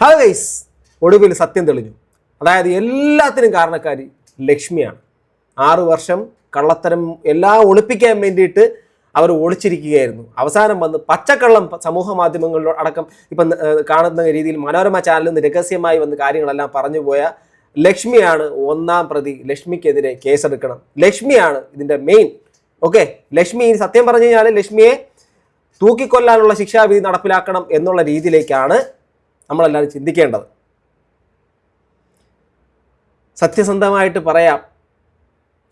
Hello guys, ഒടുവിൽ സത്യം തെളിഞ്ഞു. അതായത് എല്ലാത്തിനും കാരണക്കാരി ലക്ഷ്മിയാണ്. 6 വർഷം കള്ളത്തരം എല്ലാം ഒളിപ്പിക്കാൻ വേണ്ടിയിട്ട് അവർ ഒളിച്ചിരിക്കുകയായിരുന്നു. അവസാനം വന്ന് പച്ചക്കള്ളം സമൂഹ മാധ്യമങ്ങളിലോ അടക്കം ഇപ്പം കാണുന്ന രീതിയിൽ മനോരമ ചാനലിൽ നിന്ന് രഹസ്യമായി വന്ന് കാര്യങ്ങളെല്ലാം പറഞ്ഞു പോയ ലക്ഷ്മിയാണ് ഒന്നാം പ്രതി. ലക്ഷ്മിക്കെതിരെ കേസെടുക്കണം. ലക്ഷ്മിയാണ് ഇതിൻ്റെ മെയിൻ. ഓക്കെ, ലക്ഷ്മി സത്യം പറഞ്ഞു കഴിഞ്ഞാൽ ലക്ഷ്മിയെ തൂക്കിക്കൊല്ലാനുള്ള ശിക്ഷാവിധി നടപ്പിലാക്കണം എന്നുള്ള രീതിയിലേക്കാണ് നമ്മളെല്ലാവരും ചിന്തിക്കേണ്ടത്. സത്യസന്ധമായിട്ട് പറയാം,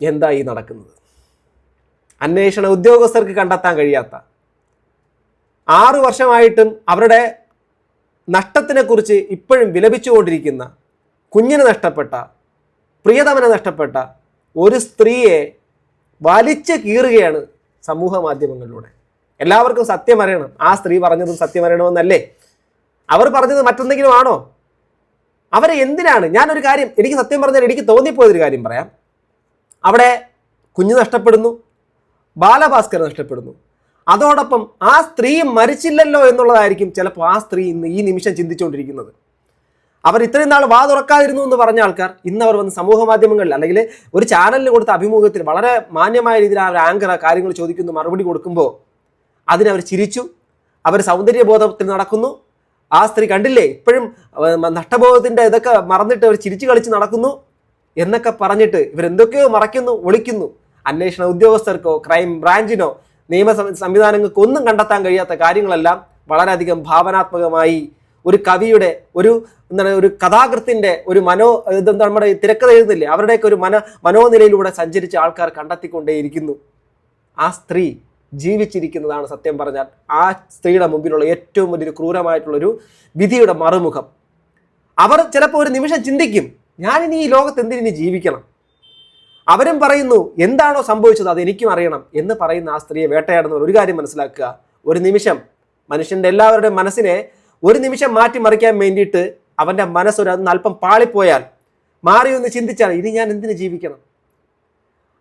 എന്താ ഈ നടക്കുന്നത്? അന്വേഷണ ഉദ്യോഗസ്ഥർക്ക് കണ്ടെത്താൻ കഴിയാത്ത, 6 വർഷമായിട്ടും അവരുടെ നഷ്ടത്തിനെ കുറിച്ച് ഇപ്പോഴും വിലപിച്ചുകൊണ്ടിരിക്കുന്ന, കുഞ്ഞിനെ നഷ്ടപ്പെട്ട, പ്രിയതമനെ നഷ്ടപ്പെട്ട ഒരു സ്ത്രീയെ വലിച്ചു കീറുകയാണ് സമൂഹ മാധ്യമങ്ങളിലൂടെ. എല്ലാവർക്കും സത്യം അറിയണം. ആ സ്ത്രീ പറഞ്ഞതും സത്യം അറിയണമെന്നല്ലേ? അവർ പറഞ്ഞത് മറ്റെന്തെങ്കിലും ആണോ? അവരെ എന്തിനാണ്? ഞാനൊരു കാര്യം, എനിക്ക് സത്യം പറഞ്ഞാൽ എനിക്ക് തോന്നിപ്പോയൊരു കാര്യം പറയാം. അവിടെ കുഞ്ഞ് നഷ്ടപ്പെടുന്നു, ബാലഭാസ്കർ നഷ്ടപ്പെടുന്നു. അതോടൊപ്പം ആ സ്ത്രീ മരിച്ചില്ലല്ലോ എന്നുള്ളതായിരിക്കും ചിലപ്പോൾ ആ സ്ത്രീ ഇന്ന് ഈ നിമിഷം ചിന്തിച്ചുകൊണ്ടിരിക്കുന്നത്. അവർ ഇത്രയും നാൾ വാ തുറക്കാതിരുന്നു എന്ന് പറഞ്ഞ ആൾക്കാർ ഇന്ന് അവർ വന്ന് സമൂഹ മാധ്യമങ്ങളിൽ അല്ലെങ്കിൽ ഒരു ചാനലിന് കൊടുത്ത അഭിമുഖത്തിൽ വളരെ മാന്യമായ രീതിയിൽ ആ ഒരു ആങ്കർ കാര്യങ്ങൾ ചോദിക്കുന്നു, മറുപടി കൊടുക്കുമ്പോൾ അതിനവർ ചിരിച്ചു. അവർ സൗന്ദര്യബോധത്തിൽ നടക്കുന്നു. ആ സ്ത്രീ കണ്ടില്ലേ, ഇപ്പോഴും നഷ്ടബോധത്തിൻ്റെ ഇതൊക്കെ മറന്നിട്ട് അവർ ചിരിച്ചു കളിച്ച് നടക്കുന്നു എന്നൊക്കെ പറഞ്ഞിട്ട് ഇവരെന്തൊക്കെയോ മറയ്ക്കുന്നു, ഒളിക്കുന്നു. അന്വേഷണ ഉദ്യോഗസ്ഥർക്കോ ക്രൈം ബ്രാഞ്ചിനോ നിയമ സംവിധാനങ്ങൾക്കോ ഒന്നും കണ്ടെത്താൻ കഴിയാത്ത കാര്യങ്ങളെല്ലാം വളരെയധികം ഭാവനാത്മകമായി ഒരു കവിയുടെ ഒരു കഥാകൃത്തിൻ്റെ ഒരു നമ്മുടെ തിരക്കഥ എഴുതുന്നില്ലേ, അവരുടെയൊക്കെ ഒരു മനോനിലയിലൂടെ സഞ്ചരിച്ച ആൾക്കാർ കണ്ടെത്തിക്കൊണ്ടേയിരിക്കുന്നു. ആ സ്ത്രീ ജീവിച്ചിരിക്കുന്നതാണ് സത്യം പറഞ്ഞാൽ ആ സ്ത്രീയുടെ മുമ്പിലുള്ള ഏറ്റവും വലിയൊരു ക്രൂരമായിട്ടുള്ളൊരു വിധിയുടെ മറുമുഖം. അവർ ചിലപ്പോൾ ഒരു നിമിഷം ചിന്തിക്കും, ഞാനിനി ഈ ലോകത്ത് എന്തിനി ജീവിക്കണം. അവരും പറയുന്നു, എന്താണോ സംഭവിച്ചത് അത് എനിക്കും അറിയണം എന്ന് പറയുന്ന ആ സ്ത്രീയെ വേട്ടയാടുന്നവർ ഒരു കാര്യം മനസ്സിലാക്കുക. ഒരു നിമിഷം മനുഷ്യൻ്റെ എല്ലാവരുടെയും മനസ്സിനെ ഒരു നിമിഷം മാറ്റിമറിക്കാൻ വേണ്ടിയിട്ട് അവൻ്റെ മനസ്സൊരു അല്പം പാളിപ്പോയാൽ മാറി ഒന്ന് ചിന്തിച്ചാൽ ഇനി ഞാൻ എന്തിനു ജീവിക്കണം.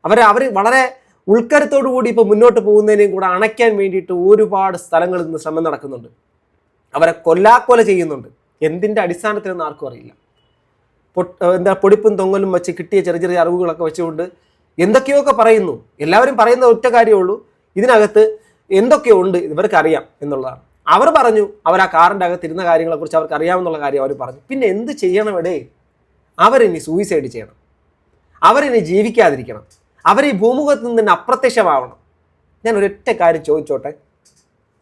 അവർ വളരെ ഉൾക്കരുത്തോടു കൂടി ഇപ്പോൾ മുന്നോട്ട് പോകുന്നതിനെയും കൂടെ അണയ്ക്കാൻ വേണ്ടിയിട്ട് ഒരുപാട് സ്ഥലങ്ങളിൽ നിന്ന് ശ്രമം നടക്കുന്നുണ്ട്. അവരെ കൊല്ലാക്കൊല ചെയ്യുന്നുണ്ട്. എന്തിൻ്റെ അടിസ്ഥാനത്തിലെന്ന് ആർക്കും അറിയില്ല. പൊടിപ്പും തൊങ്ങലും വെച്ച് കിട്ടിയ ചെറിയ ചെറിയ അറിവുകളൊക്കെ വെച്ചുകൊണ്ട് എന്തൊക്കെയൊക്കെ പറയുന്നു. എല്ലാവരും പറയുന്ന ഒറ്റ കാര്യമുള്ളൂ, ഇതിനകത്ത് എന്തൊക്കെയോ ഉണ്ട്, ഇവർക്ക് അറിയാം എന്നുള്ളതാണ്. അവർ പറഞ്ഞു, അവർ ആ കാറിൻ്റെ അകത്ത് ഇരുന്ന കാര്യങ്ങളെക്കുറിച്ച് അവർക്ക് അറിയാമെന്നുള്ള കാര്യം അവർ പറഞ്ഞു. പിന്നെ എന്ത് ചെയ്യണം ഇടേ? അവരിനി സൂയിസൈഡ് ചെയ്യണം, അവരിനി ജീവിക്കാതിരിക്കണം, അവർ ഈ ഭൂമുഖത്ത് നിന്ന് അപ്രത്യക്ഷമാവണം. ഞാൻ ഒരൊറ്റ കാര്യം ചോദിച്ചോട്ടെ,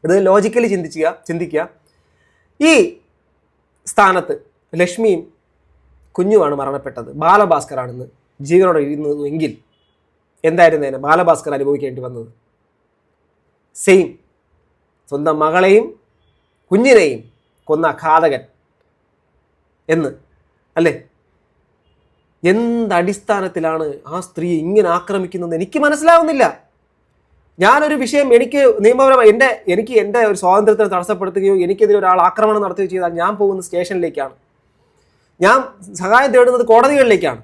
ഇത് ലോജിക്കലി ചിന്തിക്കുക. ഈ സ്ഥാനത്ത് ലക്ഷ്മിയും കുഞ്ഞുമാണ് മരണപ്പെട്ടത്, ബാലഭാസ്കറാണെന്ന് ജീവനോടെ ഇരുന്നതെങ്കിൽ എന്തായിരുന്നേനെ ബാലഭാസ്കർ അനുഭവിക്കേണ്ടി വന്നത്? സെയിം. സ്വന്തം മകളെയും കുഞ്ഞിനെയും കൊന്ന ഘാതകൻ എന്ന് അല്ലേ? എന്തടിസ്ഥാനത്തിലാണ് ആ സ്ത്രീ ഇങ്ങനെ ആക്രമിക്കുന്നത് എനിക്ക് മനസ്സിലാവുന്നില്ല. ഞാനൊരു വിഷയം എനിക്ക് നിയമപരമായി എനിക്ക് എൻ്റെ ഒരു സ്വാതന്ത്ര്യത്തെ തടസ്സപ്പെടുത്തുകയോ എനിക്കെതിരെ ഒരാൾ ആക്രമണം നടത്തുകയോ ചെയ്താൽ ഞാൻ പോകുന്ന സ്റ്റേഷനിലേക്കാണ്, ഞാൻ സഹായം തേടുന്നത് കോടതികളിലേക്കാണ്.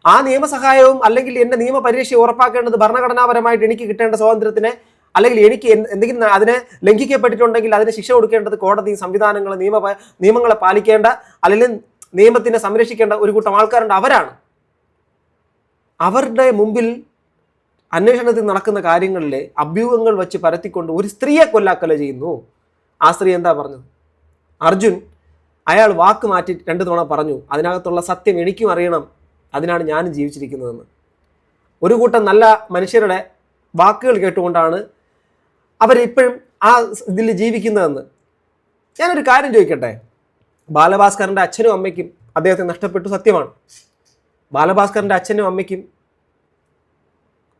ആ നിയമസഹായവും അല്ലെങ്കിൽ എൻ്റെ നിയമപരീക്ഷ ഉറപ്പാക്കേണ്ടത് ഭരണഘടനാപരമായിട്ട് എനിക്ക് കിട്ടേണ്ട സ്വാതന്ത്ര്യത്തിനെ അല്ലെങ്കിൽ എനിക്ക് എന്തെങ്കിലും അതിനെ ലംഘിക്കപ്പെട്ടിട്ടുണ്ടെങ്കിൽ അതിന് ശിക്ഷ കൊടുക്കേണ്ടത് കോടതി സംവിധാനങ്ങൾ നിയമങ്ങളെ പാലിക്കേണ്ട അല്ലെങ്കിൽ നിയമത്തിനെ സംരക്ഷിക്കേണ്ട ഒരു കൂട്ടം ആൾക്കാരുണ്ട്. അവരുടെ മുമ്പിൽ അന്വേഷണത്തിൽ നടക്കുന്ന കാര്യങ്ങളിലെ അഭ്യൂഹങ്ങൾ വെച്ച് പരത്തിക്കൊണ്ട് ഒരു സ്ത്രീയെ കൊല്ലാക്കൊല ചെയ്യുന്നു. ആ സ്ത്രീ എന്താ പറഞ്ഞത്? അർജുൻ അയാൾ വാക്ക് മാറ്റി 2 തവണ പറഞ്ഞു, അതിനകത്തുള്ള സത്യം എനിക്കും അറിയണം, അതിനാണ് ഞാനും ജീവിച്ചിരിക്കുന്നതെന്ന്. ഒരു കൂട്ടം നല്ല മനുഷ്യരുടെ വാക്കുകൾ കേട്ടുകൊണ്ടാണ് അവരിപ്പോഴും ആ ഇതിൽ ജീവിക്കുന്നതെന്ന്. ഞാനൊരു കാര്യം ചോദിക്കട്ടെ, ബാലഭാസ്കറിൻ്റെ അച്ഛനും അമ്മയ്ക്കും അദ്ദേഹത്തെ നഷ്ടപ്പെട്ടു, സത്യമാണ്. ബാലഭാസ്കറിൻ്റെ അച്ഛനും അമ്മയ്ക്കും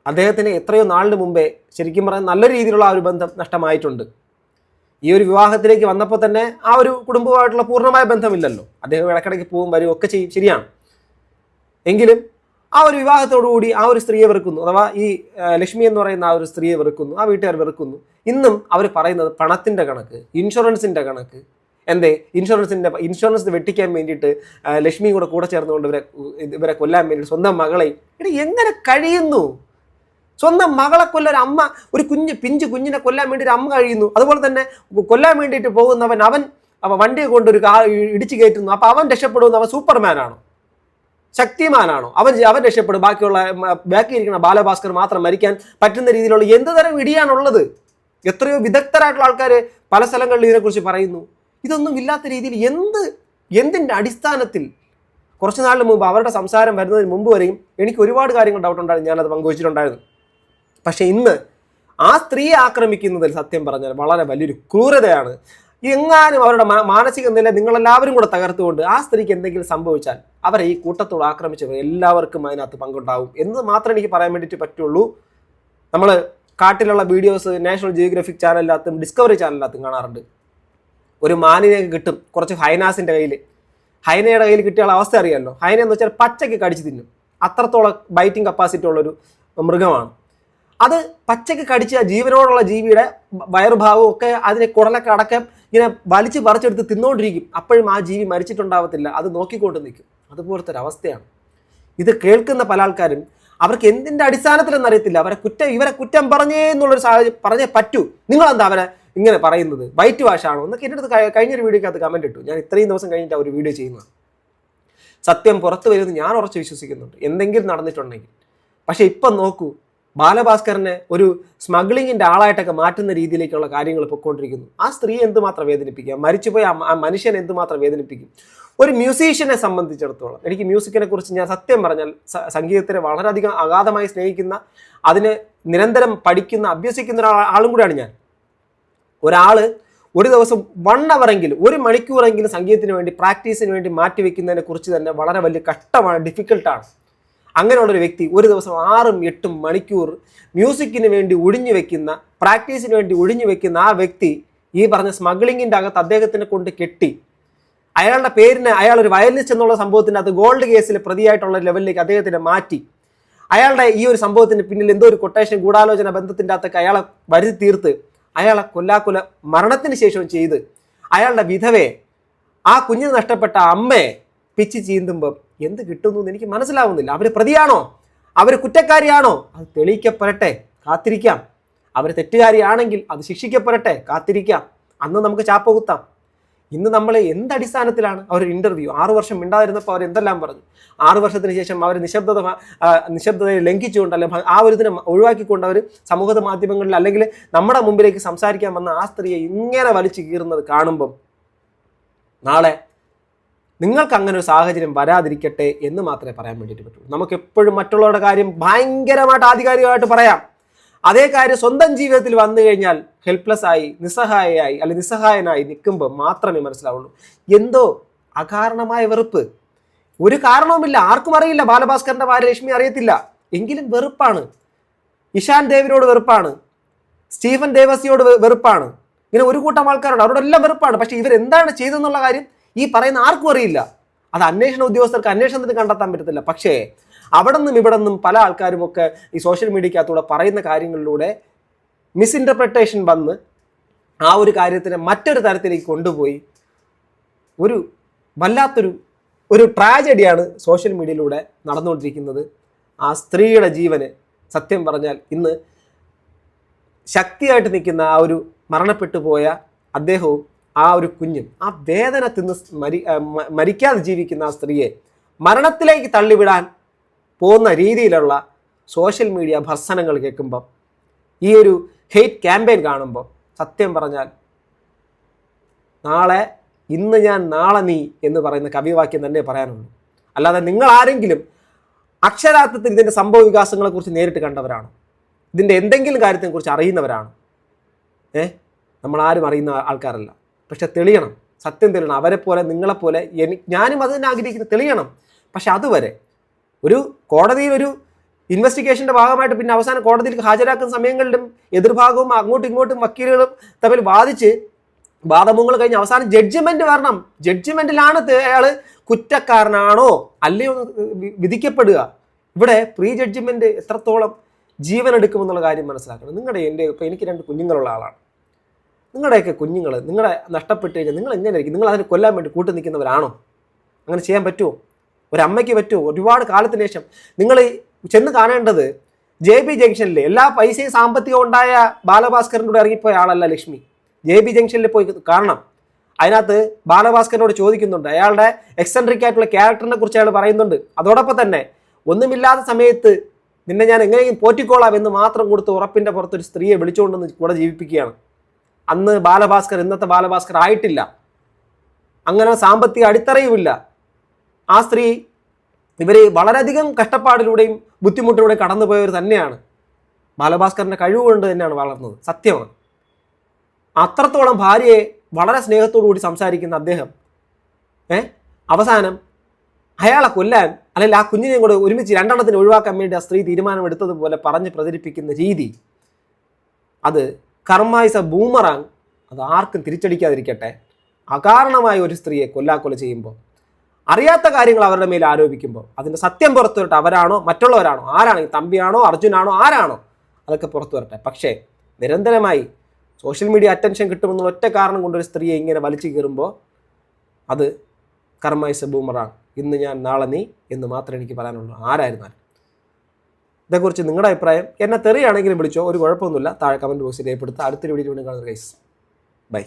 അദ്ദേഹത്തിന് എത്രയോ നാളിന് മുമ്പേ ശരിക്കും പറഞ്ഞാൽ നല്ല രീതിയിലുള്ള ആ ഒരു ബന്ധം നഷ്ടമായിട്ടുണ്ട്. ഈ ഒരു വിവാഹത്തിലേക്ക് വന്നപ്പോൾ തന്നെ ആ ഒരു കുടുംബമായിട്ടുള്ള പൂർണ്ണമായ ബന്ധമില്ലല്ലോ. അദ്ദേഹം ഇടയ്ക്കിടയ്ക്ക് പോവും വരും ഒക്കെ ചെയ്യും, ശരിയാണ്. എങ്കിലും ആ ഒരു വിവാഹത്തോടുകൂടി ആ ഒരു സ്ത്രീയെ വെറുക്കുന്നു, അഥവാ ഈ ലക്ഷ്മി എന്ന് പറയുന്ന ആ ഒരു സ്ത്രീയെ വെറുക്കുന്നു, ആ വീട്ടുകാർ വെറുക്കുന്നു. ഇന്നും അവർ പറയുന്നത് പണത്തിൻ്റെ കണക്ക്, ഇൻഷുറൻസിൻ്റെ കണക്ക്. ഇൻഷുറൻസ് വെട്ടിക്കാൻ വേണ്ടിയിട്ട് ലക്ഷ്മിയും കൂടെ ചേർന്നുകൊണ്ട് ഇവരെ കൊല്ലാൻ വേണ്ടിയിട്ട് സ്വന്തം മകളെയും. എങ്ങനെ കഴിയുന്നു? സ്വന്തം മകളെ കൊല്ലാൻ അമ്മ, ഒരു പിഞ്ചു കുഞ്ഞിനെ കൊല്ലാൻ വേണ്ടി ഒരു അമ്മ കഴിയുന്നു. അതുപോലെ തന്നെ കൊല്ലാൻ വേണ്ടിയിട്ട് പോകുന്നവൻ അവൻ അപ്പോൾ വണ്ടിയെ കൊണ്ടൊരു ഇടിച്ചു കയറ്റുന്നു, അപ്പോൾ അവൻ രക്ഷപ്പെടുന്നു, അവൻ സൂപ്പർമാനാണോ, ശക്തിമാനാണോ, അവൻ രക്ഷപ്പെടും, ബാക്കിയിരിക്കുന്ന ബാലഭാസ്കർ മാത്രം മരിക്കാൻ പറ്റുന്ന രീതിയിലുള്ള എന്ത് തരം ഇടിയാണുള്ളത്? എത്രയോ വിദഗ്ധരായിട്ടുള്ള ആൾക്കാർ പല സ്ഥലങ്ങളിൽ ഇതിനെക്കുറിച്ച് പറയുന്നു. ഇതൊന്നും ഇല്ലാത്ത രീതിയിൽ എന്തിൻ്റെ അടിസ്ഥാനത്തിൽ? കുറച്ച് നാളിന് മുമ്പ് അവരുടെ സംസാരം വരുന്നതിന് മുമ്പ് വരെയും എനിക്ക് ഒരുപാട് കാര്യങ്ങൾ ഡൗട്ട് ഉണ്ടായിരുന്നു, ഞാനത് പങ്കുവച്ചിട്ടുണ്ടായിരുന്നു. പക്ഷേ ഇന്ന് ആ സ്ത്രീയെ ആക്രമിക്കുന്നതിൽ സത്യം പറഞ്ഞാൽ വളരെ വലിയൊരു ക്രൂരതയാണ്. എങ്ങാനും അവരുടെ മാനസിക നില നിങ്ങളെല്ലാവരും കൂടെ തകർത്തുകൊണ്ട് ആ സ്ത്രീക്ക് എന്തെങ്കിലും സംഭവിച്ചാൽ അവരെ ഈ കൂട്ടത്തോട് ആക്രമിച്ചവർ എല്ലാവർക്കും അതിനകത്ത് പങ്കുണ്ടാവും എന്ന് മാത്രമേ എനിക്ക് പറയാൻ വേണ്ടിയിട്ട് പറ്റുള്ളൂ. നമ്മൾ കാട്ടിലുള്ള വീഡിയോസ് നാഷണൽ ജിയോഗ്രഫിക് ചാനലിനകത്തും ഡിസ്കവറി ചാനലിനകത്തും കാണാറുണ്ട്. ഒരു മാനിനെ കിട്ടും കുറച്ച് ഹൈനാസിൻ്റെ കയ്യിൽ, ഹൈനയുടെ കയ്യിൽ കിട്ടിയുള്ള അവസ്ഥ അറിയാമല്ലോ. ഹൈന എന്ന് വെച്ചാൽ പച്ചയ്ക്ക് കടിച്ച് തിന്നും, അത്രത്തോളം ബൈറ്റിംഗ് കപ്പാസിറ്റി ഉള്ളൊരു മൃഗമാണ്. അത് പച്ചയ്ക്ക് കടിച്ച ജീവനോടുള്ള ജീവിയുടെ വയറുഭാഗവും ഒക്കെ അതിനെ കുടലൊക്കെ അടക്കം ഇങ്ങനെ വലിച്ച് പറിച്ചെടുത്ത് തിന്നുകൊണ്ടിരിക്കും. അപ്പോഴും ആ ജീവി മരിച്ചിട്ടുണ്ടാവത്തില്ല, അത് നോക്കിക്കൊണ്ട് നിൽക്കും. അതുപോലത്തെ ഒരു അവസ്ഥയാണ്. ഇത് കേൾക്കുന്ന പല ആൾക്കാരും അവർക്ക് എന്തിൻ്റെ അടിസ്ഥാനത്തിലെന്ന് അറിയത്തില്ല. ഇവരെ കുറ്റം പറഞ്ഞേ എന്നുള്ളൊരു സാഹചര്യം പറഞ്ഞേ പറ്റൂ. നിങ്ങളെന്താ അവരെ ഇങ്ങനെ പറയുന്നത്, വൈറ്റ് വാഷാണോ എന്നൊക്കെ എൻ്റെ അടുത്ത് കഴിഞ്ഞൊരു വീഡിയോക്കകത്ത് കമൻറ്റ് ഇട്ടു. ഞാൻ ഇത്രയും ദിവസം കഴിഞ്ഞിട്ട് ഒരു വീഡിയോ ചെയ്യുന്നത്. സത്യം പുറത്തു വരുമെന്ന് ഞാൻ ഉറച്ച് വിശ്വസിക്കുന്നുണ്ട്, എന്തെങ്കിലും നടന്നിട്ടുണ്ടെങ്കിൽ. പക്ഷേ ഇപ്പം നോക്കൂ, ബാലഭാസ്കറിനെ ഒരു സ്മഗ്ലിങ്ങിൻ്റെ ആളായിട്ടൊക്കെ മാറ്റുന്ന രീതിയിലേക്കുള്ള കാര്യങ്ങൾ പൊയ്ക്കൊണ്ടിരിക്കുന്നു. ആ സ്ത്രീ എന്തുമാത്രം വേദനിപ്പിക്കുക, മരിച്ചുപോയ ആ മനുഷ്യനെ എന്തുമാത്രം വേദനിപ്പിക്കും. ഒരു മ്യൂസീഷ്യനെ സംബന്ധിച്ചിടത്തോളം, എനിക്ക് മ്യൂസിക്കിനെ കുറിച്ച് ഞാൻ സത്യം പറഞ്ഞാൽ സംഗീതത്തിനെ വളരെയധികം അഗാധമായി സ്നേഹിക്കുന്ന, അതിനെ നിരന്തരം പഠിക്കുന്ന അഭ്യസിക്കുന്ന ആളും കൂടിയാണ് ഞാൻ. ഒരാൾ ഒരു ദിവസം 1 അവറെങ്കിലും 1 മണിക്കൂറെങ്കിലും സംഗീതത്തിന് വേണ്ടി പ്രാക്ടീസിന് വേണ്ടി മാറ്റിവെക്കുന്നതിനെ കുറിച്ച് തന്നെ വളരെ വലിയ കഷ്ടമാണ്, ഡിഫിക്കൽട്ടാണ്. അങ്ങനെയുള്ളൊരു വ്യക്തി ഒരു ദിവസം 6-8 മണിക്കൂർ മ്യൂസിക്കിന് വേണ്ടി ഒഴിഞ്ഞു വെക്കുന്ന, പ്രാക്ടീസിന് വേണ്ടി ഒഴിഞ്ഞു വെക്കുന്ന ആ വ്യക്തി ഈ പറഞ്ഞ സ്മഗ്ലിങ്ങിൻ്റെ അകത്ത് അദ്ദേഹത്തിനെ കൊണ്ട് കെട്ടി അയാളുടെ പേരിന് അയാൾ ഒരു വയലിനിസ്റ്റ് എന്നുള്ള സംഭവത്തിൻ്റെ അത് ഗോൾഡ് കേസിൽ പ്രതിയായിട്ടുള്ള ലെവലിലേക്ക് അദ്ദേഹത്തിനെ മാറ്റി, അയാളുടെ ഈ ഒരു സംഭവത്തിന് പിന്നിൽ എന്തോ ഒരു കൊട്ടേഷൻ ഗൂഢാലോചന ബന്ധത്തിൻ്റെ അകത്തൊക്കെ അയാളെ വരുത്തി തീർത്ത് അയാളെ കൊല്ലാക്കൊല മരണത്തിന് ശേഷവും ചെയ്ത് അയാളുടെ വിധവയെ, ആ കുഞ്ഞിന് നഷ്ടപ്പെട്ട അമ്മയെ പിച്ച് ചീന്തുമ്പം എന്ത് കിട്ടുന്നു എന്ന് എനിക്ക് മനസ്സിലാവുന്നില്ല. അവർ പ്രതിയാണോ, അവർ കുറ്റക്കാരിയാണോ, അത് തെളിയിക്കപ്പെടട്ടെ, കാത്തിരിക്കാം. അവർ തെറ്റുകാരിയാണെങ്കിൽ അത് ശിക്ഷിക്കപ്പെടട്ടെ, കാത്തിരിക്കാം. അന്ന് നമുക്ക് ചാപ്പ കുത്താം. ഇന്ന് നമ്മൾ എന്തടിസ്ഥാനത്തിലാണ് അവരൊരു ഇൻ്റർവ്യൂ 6 വർഷം മിണ്ടാതിരുന്നപ്പോൾ അവർ എന്തെല്ലാം പറഞ്ഞു, 6 വർഷത്തിന് ശേഷം അവർ നിശബ്ദതയെ ലംഘിച്ചുകൊണ്ട് അല്ലെങ്കിൽ ആ ഒരു ഇതിനെ ഒഴിവാക്കിക്കൊണ്ട് അവർ സമൂഹ മാധ്യമങ്ങളിൽ അല്ലെങ്കിൽ നമ്മുടെ മുമ്പിലേക്ക് സംസാരിക്കാൻ വന്ന ആ സ്ത്രീയെ ഇങ്ങനെ വലിച്ചു കീറുന്നത് കാണുമ്പം നാളെ നിങ്ങൾക്ക് അങ്ങനെ ഒരു സാഹചര്യം വരാതിരിക്കട്ടെ എന്ന് മാത്രമേ പറയാൻ വേണ്ടിയിട്ട് പറ്റുള്ളൂ. നമുക്ക് എപ്പോഴും മറ്റുള്ളവരുടെ കാര്യം ഭയങ്കരമായിട്ട് ആധികാരികമായിട്ട് പറയാം. അതേ കാര്യം സ്വന്തം ജീവിതത്തിൽ വന്നു കഴിഞ്ഞാൽ ഹെൽപ്ലെസ് ആയി, നിസ്സഹായയായി അല്ലെങ്കിൽ നിസ്സഹായനായി നിൽക്കുമ്പോൾ മാത്രമേ മനസ്സിലാവുള്ളൂ എന്തോ അകാരണമായ വെറുപ്പ്. ഒരു കാരണവുമില്ല, ആർക്കും അറിയില്ല. ബാലഭാസ്കറിന്റെ ഭാര്യ രശ്മി അറിയത്തില്ല, എങ്കിലും വെറുപ്പാണ്. ഇഷാൻ ദേവിനോട് വെറുപ്പാണ്, സ്റ്റീഫൻ ദേവസിയോട് വെറുപ്പാണ്, ഇങ്ങനെ ഒരു കൂട്ടം ആൾക്കാരുണ്ട്, അവരോടെല്ലാം വെറുപ്പാണ്. പക്ഷേ ഇവരെന്താണ് ചെയ്തതെന്നുള്ള കാര്യം ഈ പറയുന്ന ആർക്കും അറിയില്ല. അത് അന്വേഷണ ഉദ്യോഗസ്ഥർക്ക് അന്വേഷണത്തിന് കണ്ടെത്താൻ പറ്റത്തില്ല. പക്ഷേ അവിടെ നിന്നും ഇവിടെ നിന്നും പല ആൾക്കാരുമൊക്കെ ഈ സോഷ്യൽ മീഡിയക്കകത്തൂടെ പറയുന്ന കാര്യങ്ങളിലൂടെ മിസ്ഇൻ്റർപ്രിട്ടേഷൻ വന്ന് ആ ഒരു കാര്യത്തിനെ മറ്റൊരു തരത്തിലേക്ക് കൊണ്ടുപോയി ഒരു വല്ലാത്തൊരു ട്രാജഡിയാണ് സോഷ്യൽ മീഡിയയിലൂടെ നടന്നുകൊണ്ടിരിക്കുന്നത്. ആ സ്ത്രീയുടെ ജീവന് സത്യം പറഞ്ഞാൽ ഇന്ന് ശക്തിയായിട്ട് നിൽക്കുന്ന ആ ഒരു മരണപ്പെട്ടു പോയ അദ്ദേഹവും ആ ഒരു കുഞ്ഞും ആ വേദന തിന്ന് മരിക്കാതെ ജീവിക്കുന്ന ആ സ്ത്രീയെ മരണത്തിലേക്ക് തള്ളിവിടാൻ പോകുന്ന രീതിയിലുള്ള സോഷ്യൽ മീഡിയ ഭർസനങ്ങൾ കേൾക്കുമ്പം, ഈ ഒരു ഹെയ്റ്റ് ക്യാമ്പയിൻ കാണുമ്പോൾ സത്യം പറഞ്ഞാൽ ഇന്ന് ഞാൻ നാളെ നീ എന്ന് പറയുന്ന കവിവാക്യം തന്നെ പറയാനുള്ളൂ. അല്ലാതെ നിങ്ങൾ ആരെങ്കിലും അക്ഷരാർത്ഥത്തിൽ ഇതിൻ്റെ സംഭവ വികാസങ്ങളെക്കുറിച്ച് നേരിട്ട് കണ്ടവരാണോ? ഇതിൻ്റെ എന്തെങ്കിലും കാര്യത്തെക്കുറിച്ച് അറിയുന്നവരാണോ? നമ്മളാരും അറിയുന്ന ആൾക്കാരല്ല. പക്ഷെ തെളിയണം, സത്യം തെളിയണം. അവരെ പോലെ നിങ്ങളെപ്പോലെ ഞാനും അത് തന്നെ ആഗ്രഹിക്കുന്നത്, തെളിയണം. പക്ഷെ അതുവരെ ഒരു കോടതിയിൽ ഒരു ഇൻവെസ്റ്റിഗേഷൻ്റെ ഭാഗമായിട്ട് പിന്നെ അവസാനം കോടതിയിലേക്ക് ഹാജരാക്കുന്ന സമയങ്ങളിലും എതിർഭാഗവും അങ്ങോട്ടും ഇങ്ങോട്ടും വക്കീലുകളും തമ്മിൽ വാദിച്ച് വാദമുങ്ങൾ കഴിഞ്ഞ് അവസാനം ജഡ്ജ്മെൻറ്റ് വരണം. ജഡ്ജ്മെൻറ്റിലാണ് അയാൾ കുറ്റക്കാരനാണോ അല്ലയോ വിധിക്കപ്പെടുക. ഇവിടെ പ്രീ ജഡ്ജ്മെൻറ്റ് എത്രത്തോളം ജീവനെടുക്കുമെന്നുള്ള കാര്യം മനസ്സിലാക്കണം. ഇപ്പോൾ എനിക്ക് 2 കുഞ്ഞുങ്ങളുള്ള ആളാണ്. നിങ്ങളുടെയൊക്കെ കുഞ്ഞുങ്ങൾ നിങ്ങളെ നഷ്ടപ്പെട്ട് കഴിഞ്ഞാൽ നിങ്ങൾ എങ്ങനെയായിരിക്കും? നിങ്ങൾ അതിനെ കൊല്ലാൻ വേണ്ടി കൂട്ടു നിൽക്കുന്നവരാണോ? അങ്ങനെ ചെയ്യാൻ പറ്റുമോ? ഒരമ്മയ്ക്ക് പറ്റുമോ? ഒരുപാട് കാലത്തിന് ശേഷം നിങ്ങൾ ചെന്ന് കാണേണ്ടത് JB ജംഗ്ഷനിൽ എല്ലാ പൈസയും സാമ്പത്തികം ഉണ്ടായ ബാലഭാസ്കറിൻ്റെ കൂടെ ഇറങ്ങിപ്പോയ ആളല്ല ലക്ഷ്മി. JB ജംഗ്ഷനിൽ പോയി കാണണം. അതിനകത്ത് ബാലഭാസ്കറിനോട് ചോദിക്കുന്നുണ്ട്, അയാളുടെ എക്സെൻട്രിക് ആയിട്ടുള്ള ക്യാരക്ടറിനെ കുറിച്ച് അയാൾ പറയുന്നുണ്ട്. അതോടൊപ്പം തന്നെ ഒന്നുമില്ലാത്ത സമയത്ത് നിന്നെ ഞാൻ എങ്ങനെയും പോറ്റിക്കോളാം എന്ന് മാത്രം കൊടുത്ത് ഉറപ്പിന്റെ പുറത്തൊരു സ്ത്രീയെ വിളിച്ചുകൊണ്ടെന്ന് കൂടെ ജീവിപ്പിക്കുകയാണ്. അന്ന് ബാലഭാസ്കർ ഇന്നത്തെ ബാലഭാസ്കർ ആയിട്ടില്ല, അങ്ങനെ സാമ്പത്തിക അടിത്തറയുമില്ല. ആ സ്ത്രീ ഇവർ വളരെയധികം കഷ്ടപ്പാടിലൂടെയും ബുദ്ധിമുട്ടിലൂടെയും കടന്നുപോയവർ തന്നെയാണ്. ബാലഭാസ്കറിന്റെ കഴിവുകൊണ്ട് തന്നെയാണ് വളർന്നത്, സത്യമാണ്. അത്രത്തോളം ഭാര്യയെ വളരെ സ്നേഹത്തോടു കൂടി സംസാരിക്കുന്ന അദ്ദേഹം അവസാനം അയാളെ കൊല്ലാൻ, അല്ലെങ്കിൽ ആ കുഞ്ഞിനെയും കൂടെ ഒരുമിച്ച് രണ്ടെണ്ണത്തിന് ഒഴിവാക്കാൻ വേണ്ടി ആ സ്ത്രീ തീരുമാനമെടുത്തതുപോലെ പറഞ്ഞ് പ്രചരിപ്പിക്കുന്ന രീതി, അത് കർമ്മ ഈസ് എ ബൂമറാങ്. അത് ആർക്കും തിരിച്ചടിക്കാതിരിക്കട്ടെ. അകാരണമായ ഒരു സ്ത്രീയെ കൊല്ലാക്കൊല ചെയ്യുമ്പോൾ, അറിയാത്ത കാര്യങ്ങൾ അവരുടെ മേൽ ആരോപിക്കുമ്പോൾ, അതിൻ്റെ സത്യം പുറത്തു വരട്ടെ. അവരാണോ മറ്റുള്ളവരാണോ ആരാണെങ്കിൽ തമ്പിയാണോ അർജുനാണോ ആരാണോ അതൊക്കെ പുറത്തു വരട്ടെ. പക്ഷേ നിരന്തരമായി സോഷ്യൽ മീഡിയ അറ്റൻഷൻ കിട്ടുമെന്നുള്ള ഒറ്റ കാരണം കൊണ്ടൊരു സ്ത്രീയെ ഇങ്ങനെ വലിച്ചു കയറുമ്പോൾ അത് കർമ്മ ഈസ് എ ബൂമറാങ്. ഇന്ന് ഞാൻ നാളെ നീ എന്ന് മാത്രമേ എനിക്ക് പറയാനുള്ളൂ. ആരായിരുന്നാലും ഇതേക്കുറിച്ച് നിങ്ങളുടെ അഭിപ്രായം എന്നെ തെറിയാണെങ്കിലും വിളിച്ചോ, ഒരു കുഴപ്പമൊന്നുമില്ല. താഴെ കമൻറ്റ് ബോക്സിൽ രേഖപ്പെടുത്തുക. അടുത്തൊരു വീഡിയോ കാണുന്നത് ഗൈസ്. ബൈ.